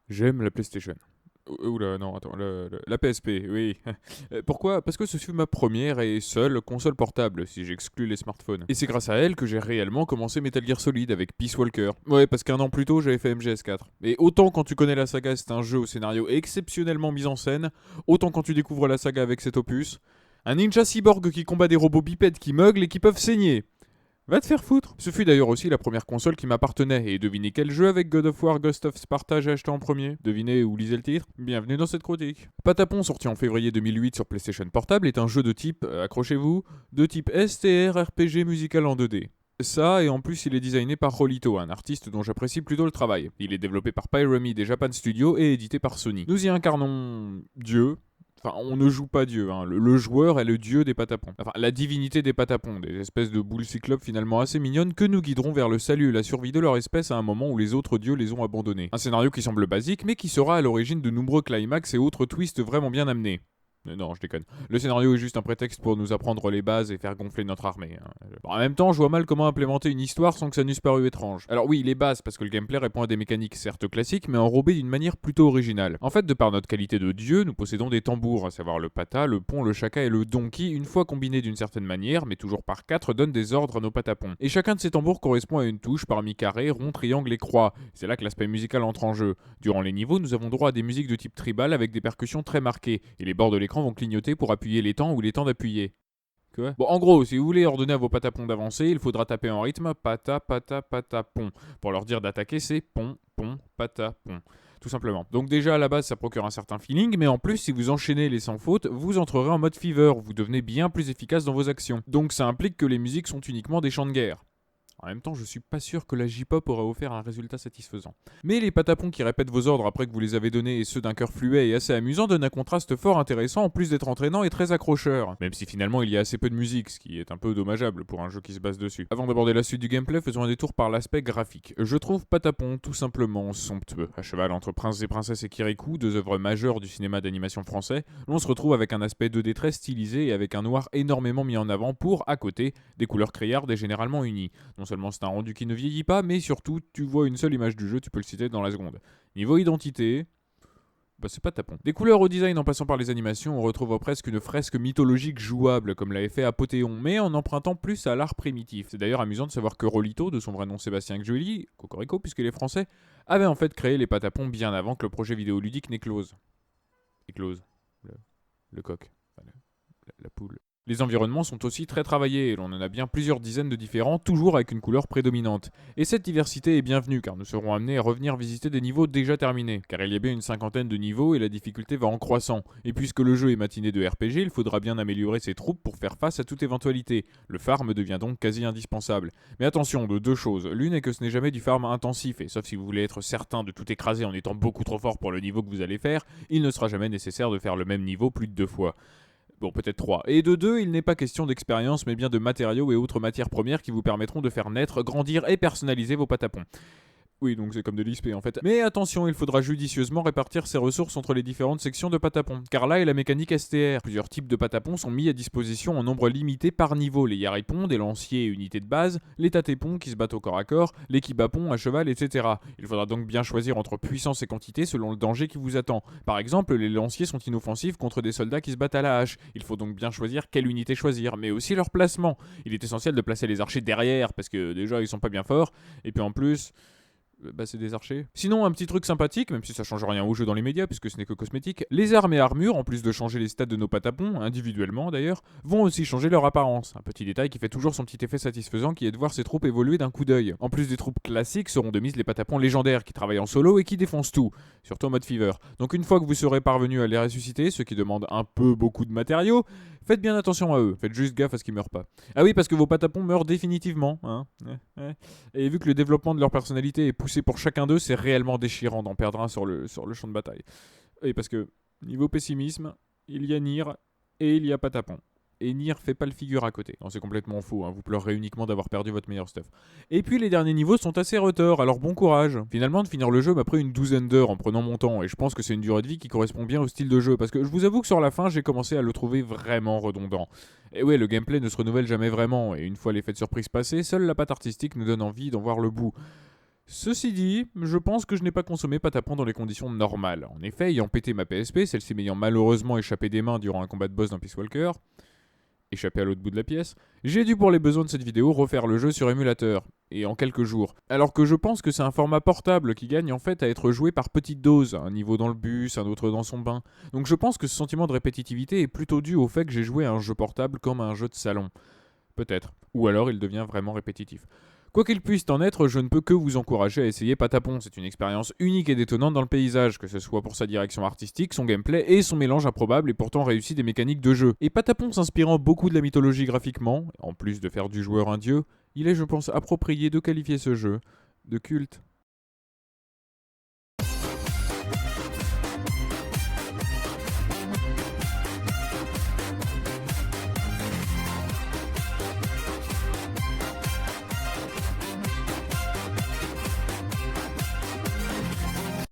J'aime la PlayStation. Oula, non, attends, la PSP, oui. Pourquoi? Parce que ce fut ma première et seule console portable, si j'exclus les smartphones. Et c'est grâce à elle que j'ai réellement commencé Metal Gear Solid avec Peace Walker. Ouais, parce qu'un an plus tôt, j'avais fait MGS4. Et autant quand tu connais la saga, c'est un jeu au scénario exceptionnellement mis en scène, autant quand tu découvres la saga avec cet opus, un ninja cyborg qui combat des robots bipèdes qui meuglent et qui peuvent saigner. Va te faire foutre. Ce fut d'ailleurs aussi la première console qui m'appartenait. Et devinez quel jeu avec God of War Ghost of Sparta j'ai acheté en premier? Devinez ou lisez le titre? Bienvenue dans cette critique. Patapon, sorti en février 2008 sur PlayStation Portable, est un jeu de type, accrochez-vous, de type STR RPG musical en 2D. Ça, et en plus il est designé par Rolito, un artiste dont j'apprécie plutôt le travail. Il est développé par Pyramid et Japan Studio et édité par Sony. Nous y incarnons Dieu. Enfin, on ne joue pas Dieu, hein. Le joueur est le dieu des patapons. Enfin, la divinité des patapons, des espèces de boules cyclopes finalement assez mignonnes que nous guideront vers le salut et la survie de leur espèce à un moment où les autres dieux les ont abandonnés. Un scénario qui semble basique, mais qui sera à l'origine de nombreux climax et autres twists vraiment bien amenés. Non, je déconne. Le scénario est juste un prétexte pour nous apprendre les bases et faire gonfler notre armée, hein. Bon, en même temps, je vois mal comment implémenter une histoire sans que ça n'eusse paru étrange. Alors oui, les bases, parce que le gameplay répond à des mécaniques certes classiques, mais enrobées d'une manière plutôt originale. En fait, de par notre qualité de dieu, nous possédons des tambours, à savoir le pata, le pon, le shaka et le don, qui, une fois combinés d'une certaine manière, mais toujours par quatre, donnent des ordres à nos patapons. Et chacun de ces tambours correspond à une touche parmi carré, rond, triangle et croix. C'est là que l'aspect musical entre en jeu. Durant les niveaux, nous avons droit à des musiques de type tribal avec des percussions très marquées, et les bords de l'écran vont clignoter pour appuyer les temps ou les temps d'appuyer. Quoi? Bon, en gros, si vous voulez ordonner à vos patapons d'avancer, il faudra taper en rythme pata, pata, pata, pon. Pour leur dire d'attaquer, c'est pon, pon, pata, pon. Tout simplement. Donc déjà à la base ça procure un certain feeling, mais en plus si vous enchaînez les sans faute, vous entrerez en mode fever, vous devenez bien plus efficace dans vos actions. Donc ça implique que les musiques sont uniquement des chants de guerre. En même temps, je suis pas sûr que la J-pop aurait offert un résultat satisfaisant. Mais les patapons qui répètent vos ordres après que vous les avez donnés et ceux d'un cœur fluet et assez amusant donnent un contraste fort intéressant en plus d'être entraînant et très accrocheur. Même si finalement il y a assez peu de musique, ce qui est un peu dommageable pour un jeu qui se base dessus. Avant d'aborder la suite du gameplay, faisons un détour par l'aspect graphique. Je trouve Patapon tout simplement somptueux. À cheval entre Prince et Princesse et Kirikou, deux œuvres majeures du cinéma d'animation français, l'on se retrouve avec un aspect 2D très stylisé et avec un noir énormément mis en avant pour, à côté, des couleurs criardes et généralement unies. Non seulement c'est un rendu qui ne vieillit pas, mais surtout, tu vois une seule image du jeu, tu peux le citer dans la seconde. Niveau identité, bah c'est pas tapon. Des couleurs au design en passant par les animations, on retrouve presque une fresque mythologique jouable, comme l'avait fait Apothéon, mais en empruntant plus à l'art primitif. C'est d'ailleurs amusant de savoir que Rolito, de son vrai nom Sébastien Gjuly, Cocorico puisqu'il est français, avait en fait créé les patapons bien avant que le projet vidéoludique n'éclose. Éclose. Le, le coq. Enfin, la poule. Les environnements sont aussi très travaillés, et l'on en a bien plusieurs dizaines de différents, toujours avec une couleur prédominante. Et cette diversité est bienvenue, car nous serons amenés à revenir visiter des niveaux déjà terminés, car il y a bien une cinquantaine de niveaux et la difficulté va en croissant. Et puisque le jeu est matiné de RPG, il faudra bien améliorer ses troupes pour faire face à toute éventualité. Le farm devient donc quasi indispensable. Mais attention, de deux choses. L'une est que ce n'est jamais du farm intensif, et sauf si vous voulez être certain de tout écraser en étant beaucoup trop fort pour le niveau que vous allez faire, il ne sera jamais nécessaire de faire le même niveau plus de deux fois. Bon, peut-être 3. Et de 2, il n'est pas question d'expérience, mais bien de matériaux et autres matières premières qui vous permettront de faire naître, grandir et personnaliser vos patapons. Oui, donc c'est comme de l'XP en fait. Mais attention, il faudra judicieusement répartir ces ressources entre les différentes sections de patapon. Car là est la mécanique STR. Plusieurs types de patapons sont mis à disposition en nombre limité par niveau. Les yaripons, des lanciers et unités de base, les tatépons qui se battent au corps à corps, les kibapons à cheval, etc. Il faudra donc bien choisir entre puissance et quantité selon le danger qui vous attend. Par exemple, les lanciers sont inoffensifs contre des soldats qui se battent à la hache. Il faut donc bien choisir quelle unité choisir, mais aussi leur placement. Il est essentiel de placer les archers derrière, parce que déjà ils sont pas bien forts, et puis en plus bah c'est des archers. Sinon, un petit truc sympathique, même si ça change rien au jeu dans les médias, puisque ce n'est que cosmétique, les armes et armures, en plus de changer les stats de nos patapons, individuellement d'ailleurs, vont aussi changer leur apparence. Un petit détail qui fait toujours son petit effet satisfaisant qui est de voir ces troupes évoluer d'un coup d'œil. En plus des troupes classiques, seront de mise les patapons légendaires qui travaillent en solo et qui défoncent tout, surtout en mode fever. Donc une fois que vous serez parvenu à les ressusciter, ce qui demande un peu beaucoup de matériaux, faites bien attention à eux, faites juste gaffe à ce qu'ils meurent pas. Ah oui, parce que vos patapons meurent définitivement, hein. Et vu que le développement de leur personnalité est poussé pour chacun d'eux, c'est réellement déchirant d'en perdre un sur le champ de bataille. Et parce que, niveau pessimisme, il y a Nier et il y a Patapon. Et Nier fait pas le figure à côté. Non, c'est complètement faux, hein. Vous pleurerez uniquement d'avoir perdu votre meilleur stuff. Et puis les derniers niveaux sont assez retors, alors bon courage. Finalement, de finir le jeu m'a pris une douzaine d'heures en prenant mon temps, et je pense que c'est une durée de vie qui correspond bien au style de jeu, parce que je vous avoue que sur la fin, j'ai commencé à le trouver vraiment redondant. Et ouais, le gameplay ne se renouvelle jamais vraiment, et une fois l'effet de surprise passé, seule la patte artistique nous donne envie d'en voir le bout. Ceci dit, je pense que je n'ai pas consommé Patapon dans les conditions normales. En effet, ayant pété ma PSP, celle-ci m'ayant malheureusement échappé des mains durant un combat de boss dans Peace Walker, échappé à l'autre bout de la pièce, j'ai dû pour les besoins de cette vidéo refaire le jeu sur émulateur, et en quelques jours. Alors que je pense que c'est un format portable qui gagne en fait à être joué par petites doses, un niveau dans le bus, un autre dans son bain. Donc je pense que ce sentiment de répétitivité est plutôt dû au fait que j'ai joué à un jeu portable comme à un jeu de salon. Peut-être. Ou alors il devient vraiment répétitif. Quoi qu'il puisse en être, je ne peux que vous encourager à essayer Patapon. C'est une expérience unique et détonnante dans le paysage, que ce soit pour sa direction artistique, son gameplay et son mélange improbable et pourtant réussi des mécaniques de jeu. Et Patapon s'inspirant beaucoup de la mythologie graphiquement, en plus de faire du joueur un dieu, il est je pense approprié de qualifier ce jeu de culte.